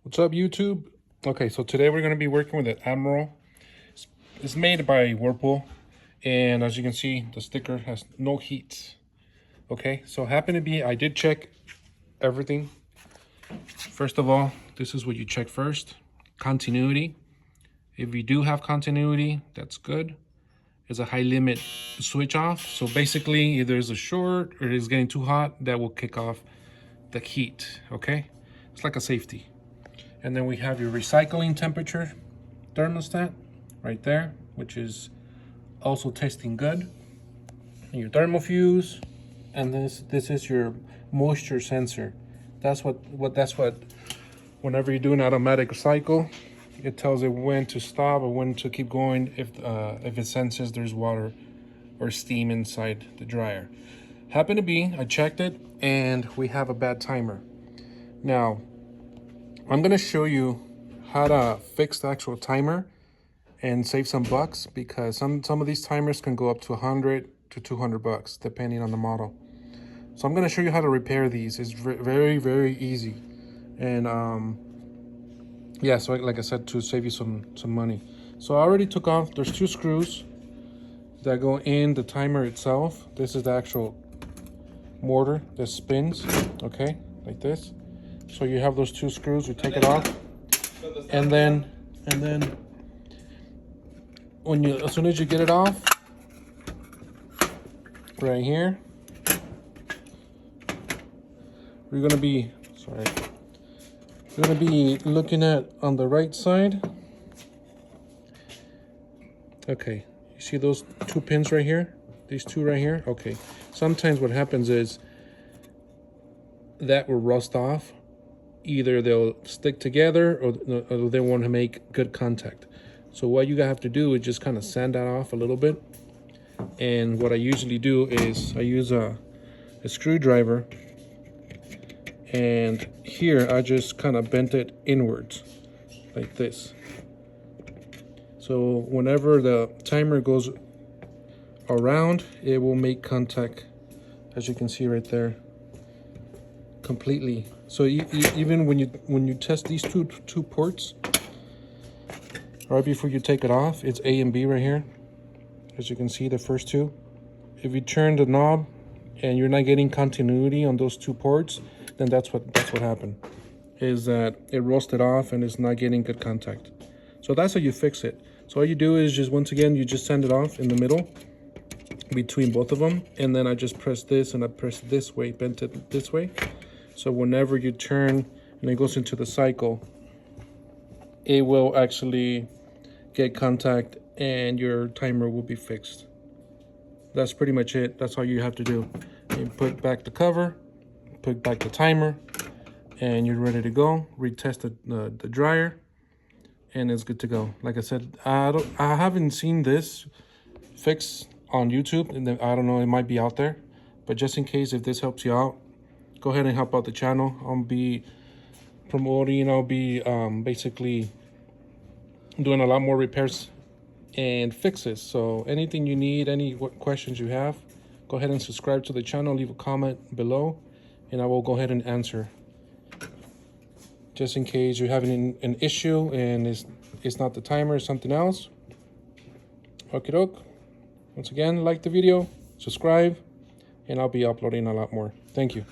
What's up, YouTube? Okay, so today we're going to be working with the Admiral. It's made by Whirlpool, and as you can see, the sticker has no heat. Okay, so happened to be, I did check everything. First of all, this is what you check first. Continuity. If you do have continuity, that's good. It's a high limit switch off. So basically, if there's a short or it's getting too hot, that will kick off the heat, okay? It's like a safety. And then we have your recycling temperature thermostat right there, which is also testing good. And your thermal fuse, and this is your moisture sensor. That's what whenever you do an automatic cycle, it tells it when to stop or when to keep going if it senses there's water or steam inside the dryer. Happened to be, I checked it, and we have a bad timer. Now, I'm gonna show you how to fix the actual timer and save some bucks, because some of these timers can go up to 100 to 200 bucks depending on the model. So I'm gonna show you how to repair these. It's very, very easy. And yeah, so like I said, to save you some money. So I already took off, there's 2 screws that go in the timer itself. This is the actual motor that spins, okay, like this. So you have those 2 screws, you take it off, and then when you, as soon as you get it off, right here, we're gonna be looking at on the right side. Okay, you see those 2 pins right here? These 2 right here? Okay. Sometimes what happens is that will rust off. Either they'll stick together or they want to make good contact. So what you have to do is just kind of sand that off a little bit. And what I usually do is I use a screwdriver, and here I just kind of bent it inwards like this. So whenever the timer goes around, it will make contact, as you can see right there, completely. So even when you test these two ports, right before you take it off, it's A and B right here. As you can see, the first 2. If you turn the knob and you're not getting continuity on those 2 ports, then that's what happened, is that it rusted off and it's not getting good contact. So that's how you fix it. So all you do is just, once again, you just sand it off in the middle between both of them, and then I just press this and I press it this way, bent it this way. So whenever you turn and it goes into the cycle, it will actually get contact and your timer will be fixed. That's pretty much it. That's all you have to do. You put back the cover, put back the timer, and you're ready to go. Retest the dryer, and it's good to go. Like I said, I haven't seen this fix on YouTube, and I don't know, it might be out there, but just in case, if this helps you out, go ahead and help out the channel. I'll be promoting, I'll be basically doing a lot more repairs and fixes. So anything you need, any questions you have, go ahead and subscribe to the channel, leave a comment below, and I will go ahead and answer. Just in case you're having an issue and it's not the timer, it's something else. Okie doke. Once again, like the video, subscribe, and I'll be uploading a lot more. Thank you.